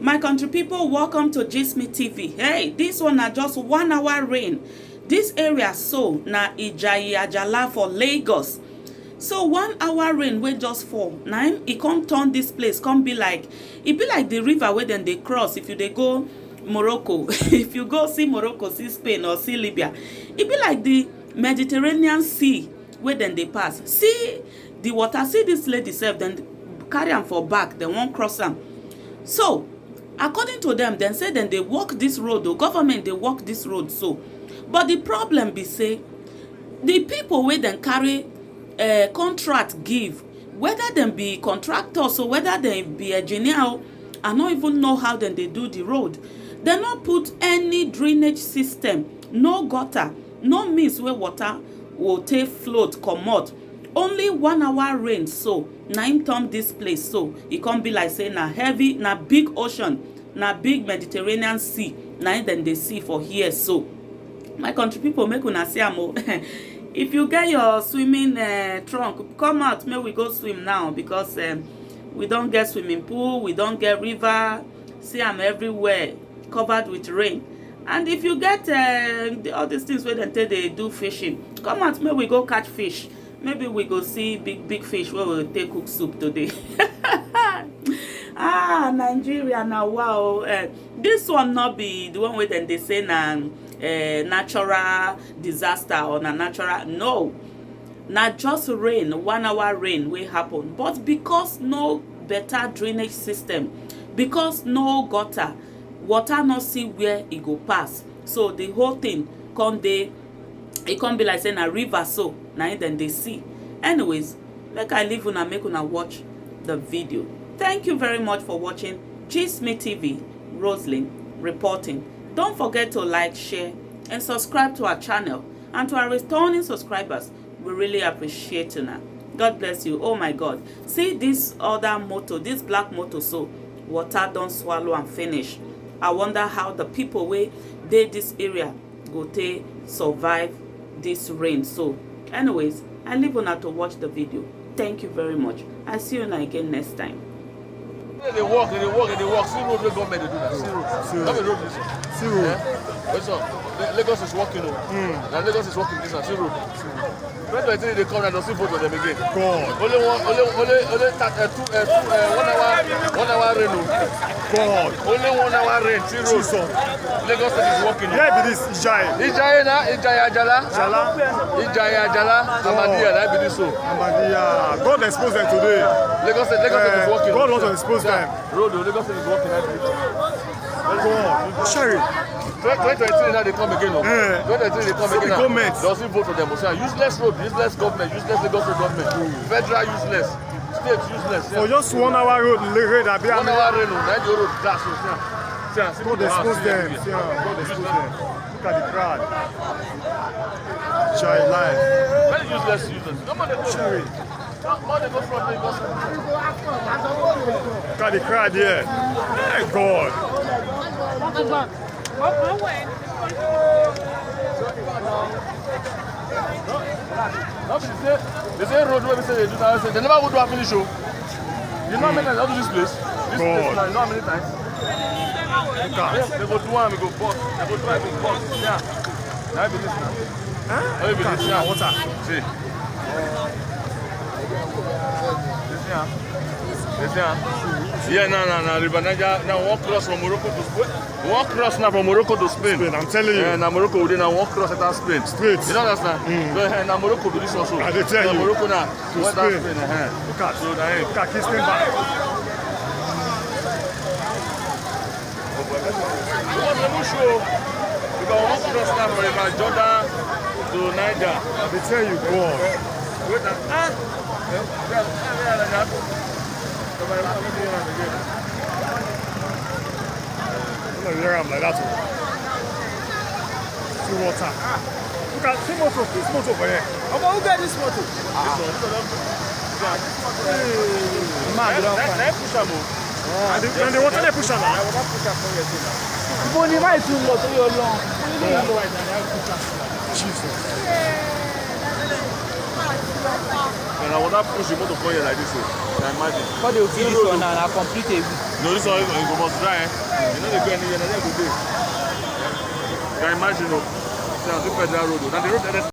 My country people, welcome to Gisme TV. Hey, this one na just 1 hour rain. This area so na Ijayi Ajala for Lagos. So 1 hour rain wey just fall. Now it come turn this place, come be like the river where then they cross if you they go Morocco. If you go see Morocco, see Spain or see Libya, it be like the Mediterranean Sea where then they pass. See the water, see this lady self, then carry am for back, then won't cross am. So according to them, then say then they walk this road, the government they walk this road so. But the problem be say the people wey then carry contract give, whether them be contractors or whether they be engineer, I don't even know how then they do the road. They not put any drainage system, no gutter, no means where water will take float come out. Only 1 hour rain so na im turn this place so it can't be like say na heavy, na big ocean, na big Mediterranean Sea, na im then they see for here so. My country people, make una see am o. If you get your swimming trunk, come out, may we go swim now because we don't get swimming pool, we don't get river, see am everywhere covered with rain. And if you get all these things where they do fishing, come out, may we go catch fish. Maybe we go see big fish where we'll take cook soup today. Ah, Nigeria now, wow. This one not be the one where then they say na natural disaster or na natural. No. Not just rain, 1 hour rain will happen. But because no better drainage system, because no gutter, water not see where it go pass. So the whole thing it can't be like saying a river so now then they see. Anyways, like I leave una make una watch the video. Thank you very much for watching Gisme TV. Roslyn reporting. Don't forget to like, share and subscribe to our channel. And to our returning subscribers, we really appreciate you now. God bless you. Oh my God, see this other motor, this black motor so water don't swallow and finish. I wonder how the people wey dey this area go take survive this rain. So anyways, I leave una to watch the video. Thank you very much. I see you again next time. They walk. See road where government they do that. See road. Not a road this one. See road. What's up? Lagos is walking. Now Lagos is walking this one. See road. When do I think they come and don't see both of them again? God. Only 1 hour rain. God. Only 1 hour rain. See road. Lagos is walking. Yeah, it is Ijayi. Ijayi Ajala. Ahmadiyya. That be this so. Ahmadiyya. God expose them today. Lagos is walking. God wants to expose them. Road, Lagos is walking. God. Sherry. 2023 now they come again. 2023 they come again. The government doesn't vote for them. Useless road, useless government, useless Lagos government. Federal useless, state useless. For just 1 hour road, 1 hour rain, now the road gas. God expose them. God expose them. Look at the crowd. Sherry life. Very useless. Sherry. Look at the crowd here. Hey God. They say road where we say they do now. They never would do a finish show. You know how many times I do this place? This place now, you know how many times? They go do one, we go boss. They go do one, we go boss. Yeah. Now be this now. Now be this now. Water. See. This here. Yeah, no. River Niger. Now one cross from Morocco to Spain. One cross now from Morocco to Spain. I'm telling you. Yeah, now Morocco will now one cross at Spain. Straight. You don't understand? Now Morocco do this also. I tell you. Morocco now to Spain. Look at Kingston back. We got one cross now from River Jordan to Niger. I tell you, God. Wait I'm like that. See water. Look at this motor over here. Who got this motor? Man, push them. And the water they push them. Ibo ni máa tún lọ torí Ọlọ́run. Jesus. And I will not push the motor for you like this. Imagine. Because they will finish on and complete a week. No, this one you must dry. You know they go anywhere, they go there. You can imagine, see, on the federal road. Now the road,